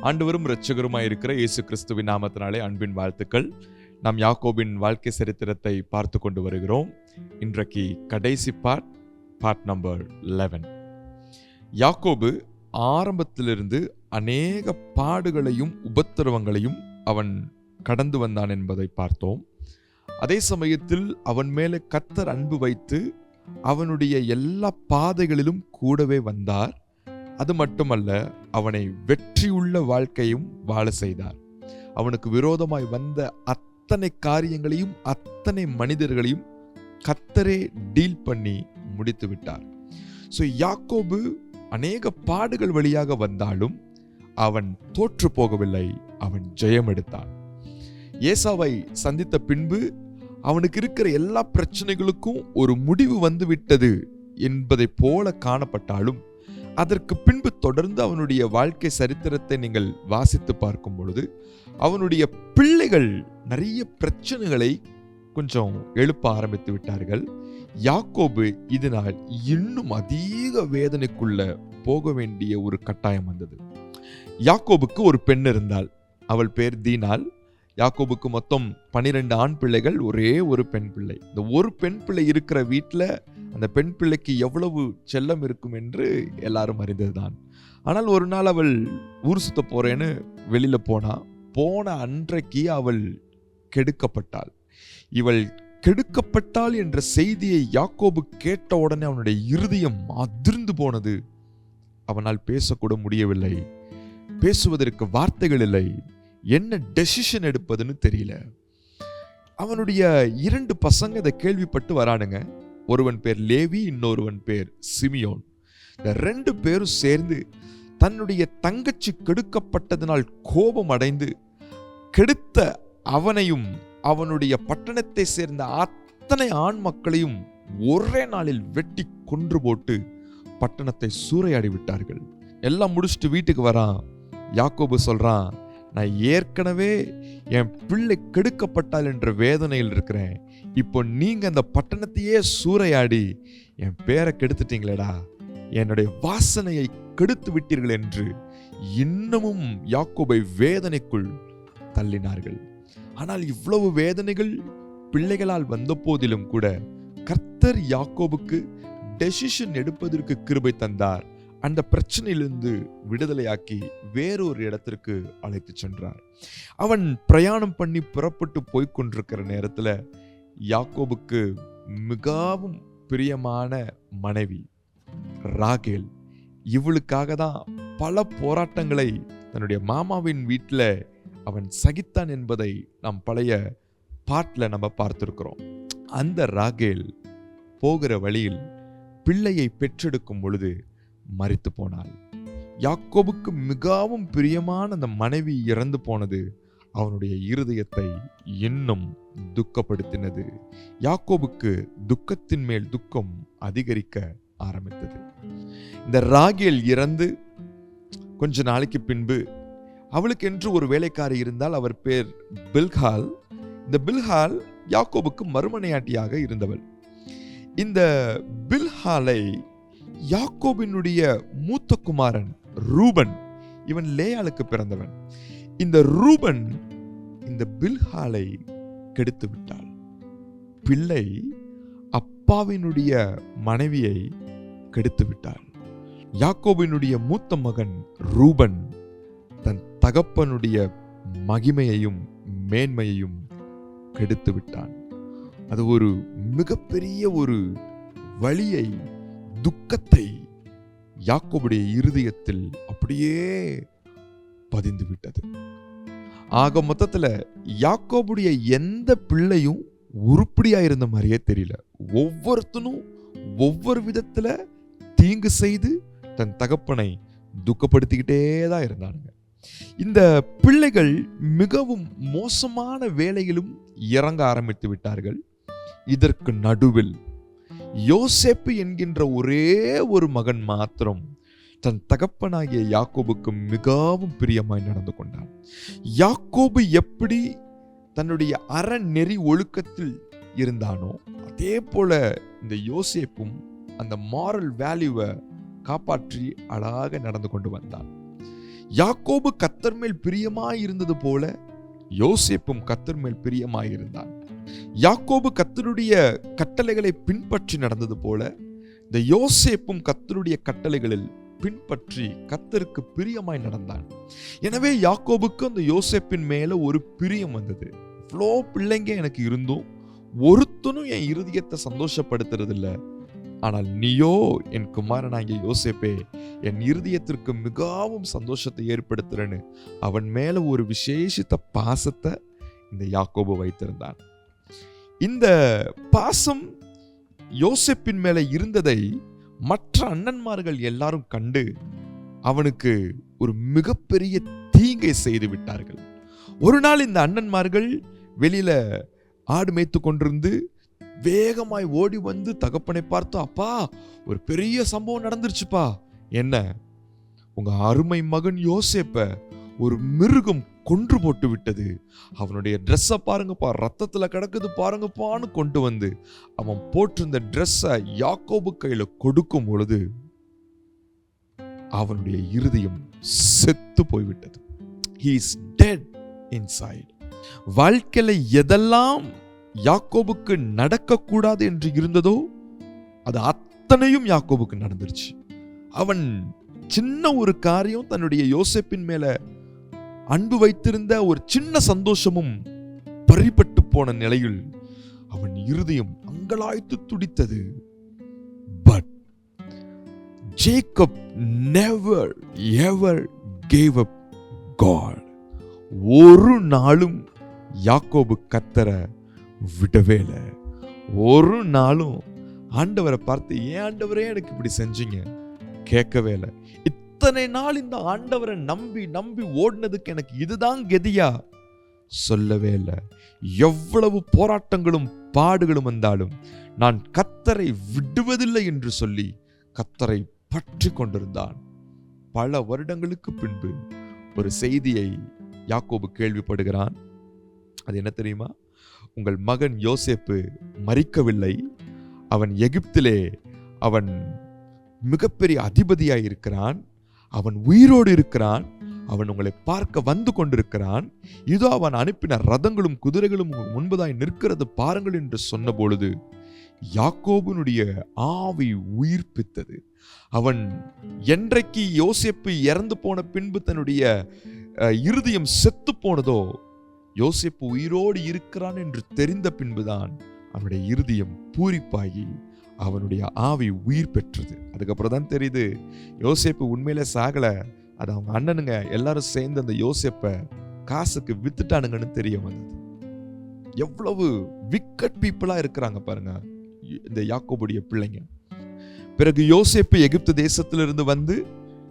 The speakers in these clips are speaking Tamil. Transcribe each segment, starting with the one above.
ஆண்டவரும் இரட்சகருமாய் இருக்கிற இயேசு கிறிஸ்துவின் நாமத்தினாலே அன்பின் வாழ்த்துக்கள். நாம் யாக்கோபின் வாழ்க்கை சரித்திரத்தை பார்த்து கொண்டு வருகிறோம். இன்றைக்கு கடைசி பார்ட் நம்பர் 11. யாக்கோபு ஆரம்பத்திலிருந்து அநேக பாடுகளையும் உபத்திரவங்களையும் அவன் கடந்து வந்தான் என்பதை பார்த்தோம். அதே சமயத்தில் அவன் மேலே கர்த்தர் அன்பு வைத்து அவனுடைய எல்லா பாதைகளிலும் கூடவே வந்தார். அது மட்டுமல்ல, அவனை வெற்றியுள்ள வாழ்க்கையும் வாழ செய்தார். அவனுக்கு விரோதமாய் வந்த அத்தனை காரியங்களையும் அத்தனை மனிதர்களையும் கர்த்தரே டீல் பண்ணி முடித்து விட்டார். ஸோ யாக்கோபு அநேக பாடுகள் வழியாக வந்தாலும் அவன் தோற்று போகவில்லை, அவன் ஜெயம் எடுத்தான். ஏசாவை சந்தித்த பின்பு அவனுக்கு இருக்கிற எல்லா பிரச்சனைகளுக்கும் ஒரு முடிவு வந்து விட்டது என்பதை போல காணப்பட்டாலும் அதற்கு பின்பு தொடர்ந்து அவனுடைய வாழ்க்கை சரித்திரத்தை நீங்கள் வாசித்து பார்க்கும் பொழுது அவனுடைய பிள்ளைகள் நிறைய பிரச்சனைகளை கொஞ்சம் எழுப்ப ஆரம்பித்து விட்டார்கள். யாக்கோபு இதனால் இன்னும் அதிக வேதனைக்குள்ள போக வேண்டிய ஒரு கட்டாயம் வந்தது. யாக்கோபுக்கு ஒரு பெண் இருந்தாள், அவள் பேர் தீனாள். யாக்கோபுக்கு மொத்தம் 12 ஆண் பிள்ளைகள், ஒரே ஒரு பெண் பிள்ளை. இந்த ஒரு பெண் பிள்ளை இருக்கிற வீட்டில் அந்த பெண் பிள்ளைக்கு எவ்வளவு செல்லம் இருக்கும் என்று எல்லாரும் அறிந்ததுதான். ஆனால் ஒரு நாள் அவள் ஊர் சுத்த போறேன்னு வெளியில போன அன்றைக்கு அவள் கெடுக்கப்பட்டாள். இவள் கெடுக்கப்பட்டாள் என்ற செய்தியை யாக்கோபு கேட்ட உடனே அவனுடைய இருதயம் அதிர்ந்து போனது. அவனால் பேசக்கூட முடியவில்லை, பேசுவதற்கு வார்த்தைகள் இல்லை, என்ன டெசிஷன் எடுப்பதுன்னு தெரியல. அவனுடைய 2 பசங்க இதை கேள்விப்பட்டு வரானுங்க. ஒருவன் பேர் லேவி, இன்னொருவன் பேர் சிமியோன். இந்த 2 பேரும் சேர்ந்து தன்னுடைய தங்கச்சி கெடுக்கப்பட்டதனால் கோபம் அடைந்து கெடுத்த அவனையும் அவனுடைய பட்டணத்தை சேர்ந்த அத்தனை ஆண் மக்களையும் ஒரே நாளில் வெட்டி கொன்று போட்டு பட்டணத்தை சூறையாடி விட்டார்கள். எல்லாம் முடிச்சுட்டு வீட்டுக்கு வரான். யாக்கோபு சொல்றான், நான் ஏற்கனவே என் பிள்ளை கெடுக்கப்பட்டால் என்ற வேதனையில் இருக்கிறேன். இப்போ நீங்க அந்த பட்டணத்தையே சூறையாடி என் பேரை கெடுத்துட்டீங்களேடா, என்னுடைய வாசனையை கெடுத்து விட்டீர்கள் என்று இன்னமும் யாக்கோபை வேதனைக்குள் தள்ளினார்கள். ஆனால் இவ்வளவு வேதனைகள் பிள்ளைகளால் வந்த போதிலும் கூட கர்த்தர் யாக்கோபுக்கு டெசிஷன் எடுப்பதற்கு கிருபை தந்தார். அந்த பிரச்சனையிலிருந்து விடுதலையாக்கி வேறொரு இடத்திற்கு அழைத்து சென்றார். அவன் பிரயாணம் பண்ணி புறப்பட்டு போய்கொண்டிருக்கிற நேரத்தில் யாக்கோபுக்கு மிகவும் பிரியமான மனைவி ராகேல். இவளுக்காக தான் பல போராட்டங்களை தன்னுடைய மாமாவின் வீட்டில் அவன் சகித்தான் என்பதை நாம் பழைய பாட்டில் நம்ம பார்த்திருக்கிறோம். அந்த ராகேல் போகிற வழியில் பிள்ளையை பெற்றெடுக்கும் பொழுது மரித்து போனாள். யாக்கோபுக்கு மிகவும் பிரியமான அந்த மனைவி இறந்து போனது அவனுடைய இருதயத்தை இன்னும் துக்கப்படுத்தினது. யாக்கோபுக்கு துக்கத்தின் மேல் துக்கம் அதிகரிக்க ஆரம்பித்தது. இந்த ராகேல் இறந்து கொஞ்ச நாளைக்கு பின்பு அவளுக்கு என்று ஒரு வேலைக்காரி இருந்தால், அவர் பேர் பில்கால். இந்த பில்கால் யாக்கோபுக்கு மறுமனையாட்டியாக இருந்தவள். இந்த பில்காலை யாக்கோபினுடைய மூத்த குமாரன் ரூபன், இவன் லேயாளுக்கு பிறந்தவன். இந்த ரூபன் இந்த பில்காலை கெடுத்து விட்டாள். பிள்ளை அப்பாவினுடைய மனைவியை கெடுத்து விட்டாள். யாக்கோபினுடைய மூத்த மகன் ரூபன் தன் தகப்பனுடைய மகிமையையும் மேன்மையையும் கெடுத்து விட்டான். அது ஒரு மிகப்பெரிய ஒரு வலியை, துக்கத்தை யாக்கோபுடைய இருதயத்தில் அப்படியே பதிந்து விட்டது. ஆக மொத்தத்துல யாக்கோபுடைய எந்த பிள்ளையும் உருப்படியா இருந்த மாதிரியே தெரியல. ஒவ்வொருத்தனும் ஒவ்வொரு விதத்துல தீங்கு செய்து தன் தகப்பனை துக்கப்படுத்திக்கிட்டே தான் இருந்தானுங்க. இந்த பிள்ளைகள் மிகவும் மோசமான வேலையிலும் இறங்க ஆரம்பித்து விட்டார்கள். இதற்கு நடுவில் யோசேப்பு என்கின்ற ஒரே ஒரு மகன் மாத்திரம் தன் தகப்பனாகிய யாக்கோபுக்கு மிகவும் பிரியமாய் நடந்து கொண்டான். யாக்கோபு எப்படி தன்னுடைய அறநெறி ஒழுக்கத்தில் இருந்தானோ அதே போல இந்த யோசேப்பும் அந்த மாரல் வேல்யூவை காப்பாற்றி அழகாக நடந்து கொண்டு வந்தான். யாக்கோபு கர்த்தர் மேல் பிரியமாய் இருந்தது போல யோசேப்பும் கர்த்தர் மேல் பிரியமாய் இருந்தான். யாக்கோபு கர்த்தருடைய கட்டளைகளை பின்பற்றி நடந்தது போல இந்த யோசேப்பும் கர்த்தருடைய கட்டளைகளில் பின்பற்றி கர்த்தருக்கு பிரியமாய் நடந்தான். எனவே யாக்கோபுக்கு அந்த யோசேப்பின் மேல ஒரு பிரியம் வந்தது. இவ்வளோ பிள்ளைங்க எனக்கு இருந்தும் ஒருத்தனும் என் இருதயத்தை சந்தோஷப்படுத்துறது இல்லை, ஆனால் நீயோ என் குமாரனாகிய யோசேப்பே என் இருதயத்திற்கு மிகவும் சந்தோஷத்தை ஏற்படுத்துறேன்னு அவன் மேல ஒரு விசேஷித்த பாசத்தை இந்த யாக்கோபு வைத்திருந்தான். இந்த பாசம் யோசேப்பின் மேல இருந்ததை மற்ற அண்ணன்மார்கள் எல்லாரும் கண்டு அவனுக்கு ஒரு மிகப்பெரிய தீங்கை செய்து விட்டார்கள். ஒரு நாள் இந்த அண்ணன்மார்கள் வெளியில ஆடு மேய்த்து கொண்டிருந்து வேகமாய் ஓடி வந்து தகப்பனை பார்த்து, அப்பா ஒரு பெரிய சம்பவம் நடந்துருச்சுப்பா. என்ன? உங்க அருமை மகன் யோசேப்ப ஒரு மிருகம் கொன்று போட்டு விட்டது. அவனுடைய ட்ரெஸ்ஸை பாருங்கப்பா, ரத்தத்துல கிடக்குது பாருங்கப்பான்னு கொண்டு வந்து அவன் போட்டிருந்த ட்ரெஸ்ஸை யாக்கோபு கையில கொடுக்கும் பொழுது அவனுடைய இருதயம் செத்து போய்விட்டது. He is dead inside. வாழ்க்கையில எதெல்லாம் யாக்கோபுக்கு நடக்கக்கூடாது என்று இருந்ததோ அது அத்தனையும் யாக்கோபுக்கு நடந்துருச்சு. அவன் சின்ன ஒரு காரியம், தன்னுடைய யோசேப்பின் மேல அன்பு வைத்திருந்த ஒரு சின்ன சந்தோஷமும் பறிபட்டு போன நிலையில் அவன் இருதயம் அங்கலாய்த்து துடித்தது. But Jacob never ever gave up God. ஒரு நாளும் யாக்கோபு கர்த்தரை விடவே இல்லை. ஒரு நாளும் ஆண்டவரை பார்த்து, ஏன் ஆண்டவரே எனக்கு இப்படி செஞ்சீங்க கேட்கவே இல்லை. இத்தனை நாள் இந்த ஆண்டவரை நம்பி நம்பி ஓடினதுக்கு எனக்கு இதுதான் கதியா சொல்லவே இல்லை. எவ்வளவு போராட்டங்களும் பாடுகளும் வந்தாலும் நான் கர்த்தரை விடுவதில்லை என்று சொல்லி கர்த்தரை பற்றி கொண்டிருந்தான். பல வருடங்களுக்கு பின்பு ஒரு செய்தியை யாக்கோபு கேள்விப்படுகிறான். அது என்ன தெரியுமா? உங்கள் மகன் யோசேப்பு மரிக்கவில்லை, அவன் எகிப்திலே அவன் மிகப்பெரிய அதிபதியாய் இருக்கிறான், அவன் உயிரோடு இருக்கிறான், அவன் உங்களை பார்க்க வந்து கொண்டிருக்கிறான், இதோ அவன் அனுப்பின ரதங்களும் குதிரைகளும் முன்பதாய் நிற்கிறது பாருங்கள் என்று சொன்ன பொழுது யாக்கோபுனுடைய ஆவி உயிர்ப்பித்தது. அவன் என்றைக்கு யோசேப்பு இறந்து போன பின்பு தன்னுடைய இருதயம் செத்து போனதோ, யோசேப்பு உயிரோடு இருக்கிறான் என்று தெரிந்த பின்புதான் அவனுடைய இருதயம் பூரிப்பாகி அவனுடைய ஆவி உயிர் பெற்றது. அதுக்கப்புறம் தான் தெரியுது யோசேப்பு உண்மையிலே சாகல, அது அவங்க அண்ணனுங்க எல்லாரும் சேர்ந்து அந்த யோசேப்பை காசுக்கு வித்துட்டானுங்கன்னு தெரிய வந்தது. எவ்வளவு விக்கட் பீப்புளா இருக்கிறாங்க பாருங்க இந்த யாக்கோபுடைய பிள்ளைங்க. பிறகு யோசேப்பு எகிப்து தேசத்திலிருந்து வந்து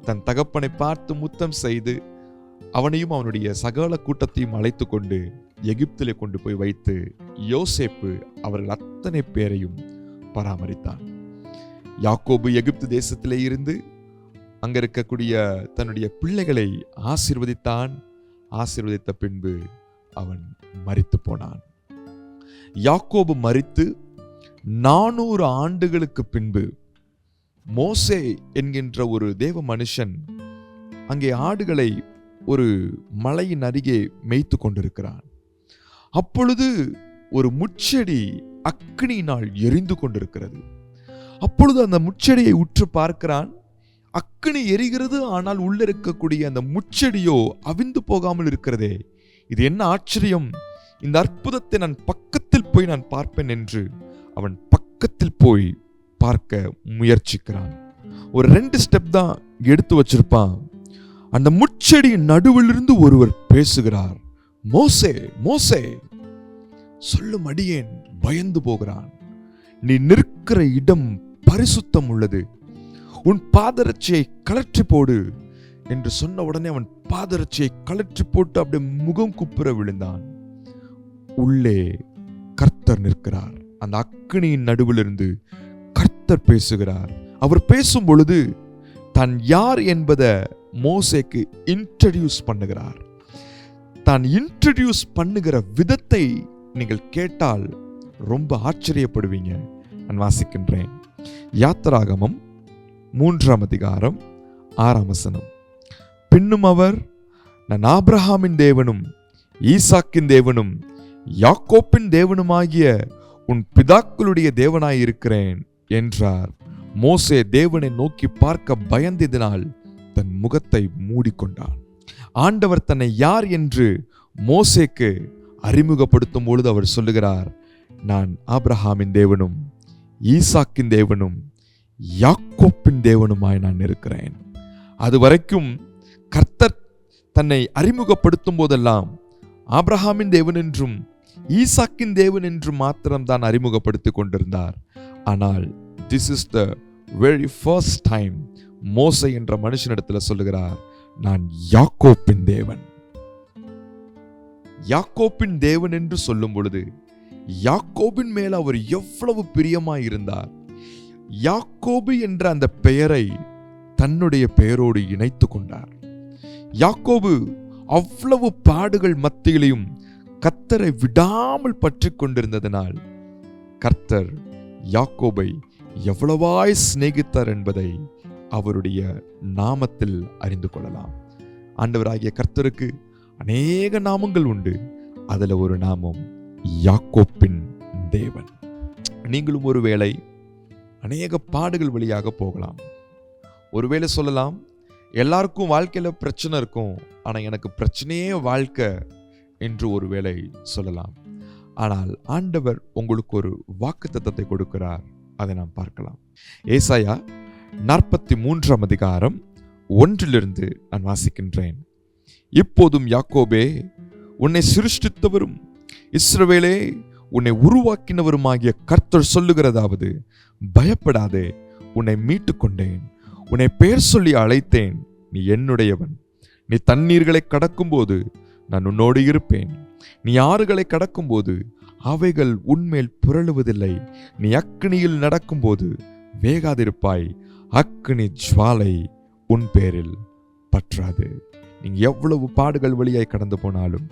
தன் தகப்பனை பார்த்து முத்தம் செய்து அவனையும் அவனுடைய சகல கூட்டத்தையும் அழைத்து கொண்டு எகிப்திலே கொண்டு போய் வைத்து யோசேப்பு அவர்கள் அத்தனை பேரையும் பராமரித்தான். யாக்கோபு எகிப்து தேசத்திலே இருந்து அங்க இருக்கக்கூடிய தன்னுடைய பிள்ளைகளை ஆசீர்வதித்தான். ஆசீர்வதித்த பின்பு அவன் மரித்து போனான். யாக்கோபு மரித்து 400 ஆண்டுகளுக்கு பின்பு மோசே என்கின்ற ஒரு தேவ மனுஷன் அங்கே ஆடுகளை ஒரு மலையின் அருகே மேய்த்து கொண்டிருக்கிறான். அப்பொழுது ஒரு முட்செடி அக்கினியினால் எரிந்து கொண்டிருக்கிறது. அப்பொழுது அந்த முட்செடியை உற்று பார்க்கிறான். அக்கினி எரிகிறது, ஆனால் உள்ள இருக்கக்கூடிய அந்த முட்செடியோ அவிந்து போகாமல் இருக்கிறதே, இது என்ன ஆச்சரியம், இந்த அற்புதத்தை நான் பக்கத்தில் போய் நான் பார்ப்பேன் என்று அவன் பக்கத்தில் போய் பார்க்க முயற்சிக்கிறான். ஒரு 2 ஸ்டெப் தான் எடுத்து வச்சிருப்பான். அந்த முட்செடியின் நடுவிலிருந்து ஒருவர் பேசுகிறார், மோசே மோசே. சொல்லும் அடியேன் பயந்து போகிறான். நீ நிற்கிற இடம் பரிசுத்தம் உள்ளது, உன் பாதரட்சியை கழற்றி போடு என்று சொன்ன உடனே அவன் பாதரட்சியை கழற்றி போட்டு அப்படியே முகம் குப்புற விழுந்தான். உள்ளே கர்த்தர் நிற்கிறார். அந்த அக்கினியின் நடுவிலிருந்து கர்த்தர் பேசுகிறார். அவர் பேசும் பொழுது தான் யார் என்பதை மோசேக்கு இன்ட்ரடியூஸ் பண்ணுகிறார். தான் இன்ட்ரடியூஸ் பண்ணுகிற விதத்தை நீங்கள் கேட்டால் ரொம்ப ஆச்சரியப்படுவீங்க. நான் வாசிக்கின்றேன். யாத்திராகமம் 3ஆம் அதிகாரம் 6ஆம் வசனம். பின்னும் அவர், நான் ஆபிரகாமின் தேவனும் ஈசாக்கின் தேவனும் யாக்கோப்பின் தேவனுமாகிய உன் பிதாக்களுடைய தேவனாயிருக்கிறேன் என்றார். மோசே தேவனை நோக்கி பார்க்க பயந்ததினால் தன் முகத்தை மூடிக்கொண்டான். ஆண்டவர் தன்னை யார் என்று மோசேக்கு அறிமுகப்படுத்தும் பொழுது அவர் சொல்லுகிறார், நான் ஆபிரகாமின் தேவனும் ஈசாக்கின் தேவனும் யாக்கோப்பின் தேவனுமாய் நான் இருக்கிறேன். அதுவரைக்கும் கர்த்தர் தன்னை அறிமுகப்படுத்தும் போதெல்லாம் ஆபிரகாமின் தேவன் என்றும் ஈசாக்கின் தேவன் என்றும் மாத்திரம்தான் அறிமுகப்படுத்திக் கொண்டிருந்தார். ஆனால் this is the very first time மோசே என்ற மனுஷனிடத்தில் சொல்லுகிறார், நான் யாக்கோப்பின் தேவன். யாக்கோப்பின் தேவன் என்று சொல்லும் பொழுது யாக்கோபின் மேல் அவர் எவ்வளவு பிரியமாய் இருந்தார். யாக்கோபு என்ற அந்த பெயரை தன்னுடைய பெயரோடு இணைத்து கொண்டார். யாக்கோபு அவ்வளவு பாடுகள் மத்தியிலையும் கர்த்தரை விடாமல் பற்றி கொண்டிருந்ததனால் கர்த்தர் யாக்கோபை எவ்வளவாய் சிநேகித்தார் என்பதை அவருடைய நாமத்தில் அறிந்து கொள்ளலாம். ஆண்டவராகிய கர்த்தருக்கு அநேக நாமங்கள் உண்டு. அதுல ஒரு நாமம் யாக்கோப்பின் தேவன். நீங்களும் ஒருவேளை அநேக பாடுகள் வழியாக போகலாம். ஒருவேளை சொல்லலாம், எல்லாருக்கும் வாழ்க்கையில பிரச்சனை இருக்கும், ஆனா எனக்கு பிரச்சனையே வாழ்க்கை என்று ஒருவேளை சொல்லலாம். ஆனால் ஆண்டவர் உங்களுக்கு ஒரு வாக்குத்தத்தத்தை கொடுக்கிறார். அதை நாம் பார்க்கலாம். ஏசாயா 43 அதிகாரம் 1 நான் வாசிக்கின்றேன். இப்போதும் யாக்கோபே, உன்னை சிருஷ்டித்தவரும் இஸ்ரவேலே உன்னை உருவாக்கினவருமாகிய கர்த்தர் சொல்லுகிறதாவது, பயப்படாதே, உன்னை மீட்டு கொண்டேன், உன்னை பெயர் சொல்லி அழைத்தேன், நீ என்னுடையவன். நீ தண்ணீர்களை கடக்கும்போது நான் உன்னோடு இருப்பேன், நீ ஆறுகளை கடக்கும்போது அவைகள் உன்மேல் புரளுவதில்லை, நீ அக்கினியில் நடக்கும்போது வேகாதிருப்பாய், அக்கினி ஜுவாலை உன் பேரில் பற்றாது. நீங்க எவ்வளவு பாடுகள் வழியாய் கடந்து போனாலும்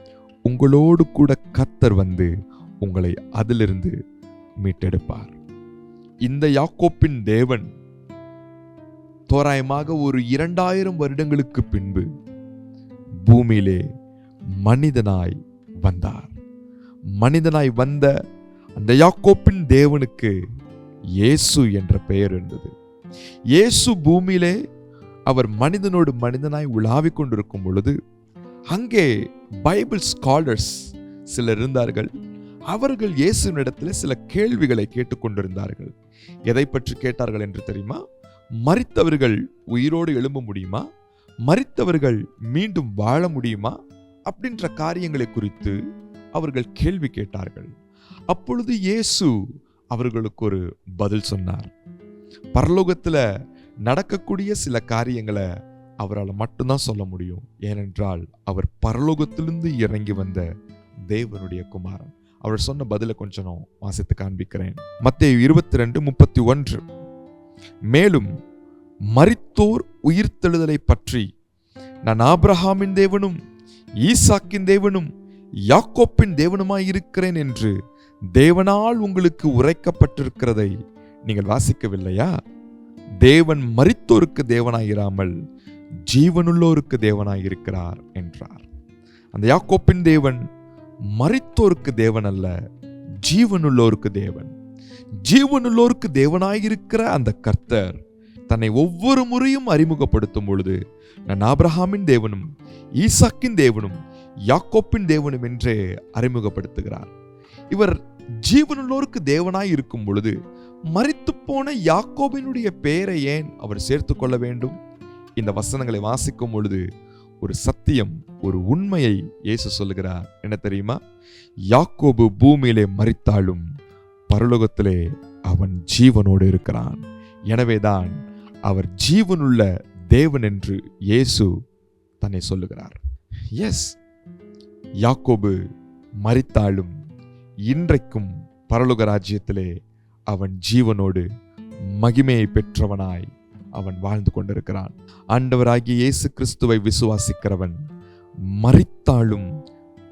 உங்களோடு கூட கர்த்தர் வந்து உங்களை அதிலிருந்து மீட்டெடுப்பார். இந்த யாக்கோப்பின் தேவன் தோராயமாக ஒரு 2000 வருடங்களுக்கு பின்பு பூமியிலே மனிதனாய் வந்தார். மனிதனாய் வந்த அந்த யாக்கோப்பின் தேவனுக்கு இயேசு என்ற பெயர் இருந்தது. இயேசு பூமியிலே அவர் மனிதனோடு மனிதனாய் உலாவிக் கொண்டிருக்கும் பொழுது அங்கே பைபிள் ஸ்காலர்ஸ் சிலர் இருந்தார்கள். அவர்கள் இயேசுவினிடத்தில் சில கேள்விகளை கேட்டுக்கொண்டிருந்தார்கள். எதை பற்றி கேட்டார்கள் என்று தெரியுமா? மரித்தவர்கள் உயிரோடு எழும்ப முடியுமா? மரித்தவர்கள் மீண்டும் வாழ முடியுமா? அப்படின்ற காரியங்களை குறித்து அவர்கள் கேள்வி கேட்டார்கள். அப்பொழுது இயேசு அவர்களுக்கு ஒரு பதில் சொன்னார். பரலோகத்துல நடக்கக்கூடிய சில காரியங்களை அவரால் மட்டும்தான் சொல்ல முடியும். ஏனென்றால் அவர் பரலோகத்திலிருந்து இறங்கி வந்த தேவனுடைய குமாரன். அவர் சொன்ன பதிலை கொஞ்சம் வாசித்து காண்பிக்கிறேன். மத்தேயு 22:31. மேலும் மரித்தோர் உயிர்த்தெழுதலை பற்றி நான் ஆபிரகாமின் தேவனும் ஈசாக்கின் தேவனும் யாக்கோப்பின் தேவனுமாய் இருக்கிறேன் என்று தேவனால் உங்களுக்கு உரைக்கப்பட்டிருக்கிறதை நீங்கள் வாசிக்கவில்லையா? தேவன் மரித்தோருக்கு தேவனாயிராமல் ஜீவனுள்ளோருக்கு தேவனாயிருக்கிறார் என்றார். அந்த யாக்கோப்பின் தேவன் மரித்தோருக்கு தேவன் அல்ல, ஜீவனுள்ளோருக்கு தேவன். ஜீவனுள்ளோருக்கு தேவனாயிருக்கிற அந்த கர்த்தர் தன்னை ஒவ்வொரு முறையும் அறிமுகப்படுத்தும் பொழுது நான் ஆபிரகாமின் தேவனும் ஈசாக்கின் தேவனும் யாக்கோப்பின் தேவனும் என்றே அறிமுகப்படுத்துகிறார். இவர் ஜீவனுள்ளோருக்கு தேவனாய் இருக்கும் பொழுது மரித்து போன யாக்கோபினுடைய பெயரை ஏன் அவர் சேர்த்து கொள்ள வேண்டும்? இந்த வசனங்களை வாசிக்கும் பொழுது ஒரு சத்தியம், ஒரு உண்மையை இயேசு சொல்லுகிறார். என்ன தெரியுமா? யாக்கோபு பூமியிலே மரித்தாலும் பரலோகத்திலே அவன் ஜீவனோடு இருக்கிறான். எனவேதான் அவர் ஜீவனுள்ள தேவன் என்று இயேசு தன்னை சொல்லுகிறார். எஸ், யாக்கோபு மரித்தாலும் இன்றைக்கும் பரலோக ராஜ்யத்திலே அவன் ஜீவனோடு மகிமையை பெற்றவனாய் அவன் வாழ்ந்து கொண்டிருக்கிறான். ஆண்டவராகிய இயேசு கிறிஸ்துவை விசுவாசிக்கிறவன் மரித்தாலும்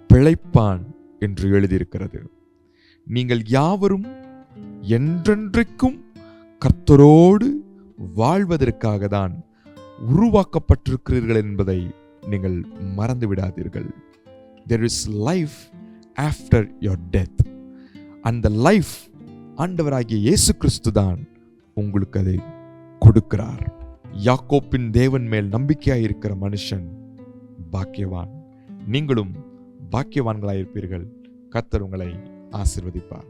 பிழைப்பான் என்று எழுதியிருக்கிறது. நீங்கள் யாவரும் என்றென்றைக்கும் கர்த்தரோடு வாழ்வதற்காக தான் உருவாக்கப்பட்டிருக்கிறீர்கள் என்பதை நீங்கள் மறந்து விடாதீர்கள். There is life after your death. அந்த லைஃப் ஆண்டவராகிய இயேசு கிறிஸ்து தான் உங்களுக்கு அதை கொடுக்கிறார். யாக்கோப்பின் தேவன் மேல் நம்பிக்கையாய் இருக்கிற மனுஷன் பாக்கியவான். நீங்களும் பாக்கியவான்களாயிருப்பீர்கள். கர்த்தர் உங்களை ஆசீர்வதிப்பார்.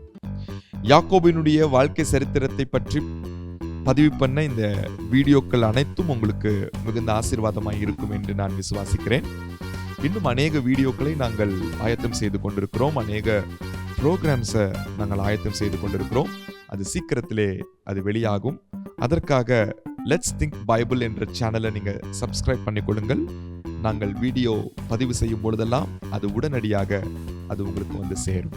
யாக்கோபினுடைய வாழ்க்கை சரித்திரத்தை பற்றி பதிவு பண்ண இந்த வீடியோக்கள் அனைத்தும் உங்களுக்கு மிகுந்த ஆசீர்வாதமாய் இருக்கும் என்று நான் விசுவாசிக்கிறேன். இன்னும் அநேக வீடியோக்களை நாங்கள் ஆயத்தம் செய்து கொண்டிருக்கிறோம். அநேக ப்ரோக்ராம்ஸை நாங்கள் ஆயத்தம் செய்து கொண்டிருக்கிறோம். அது சீக்கிரத்திலே அது வெளியாகும். அதற்காக லெட்ஸ் திங்க் பைபிள் என்ற சேனலை நீங்கள் சப்ஸ்கிரைப் பண்ணிக்கொள்ளுங்கள். நாங்கள் வீடியோ பதிவு செய்யும் பொழுதெல்லாம் அது உடனடியாக அது உங்களுக்கு வந்து சேரும்.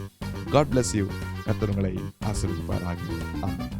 God bless you. கர்த்தர் உங்களை ஆசீர்வதிப்பாராக. ஆமென்.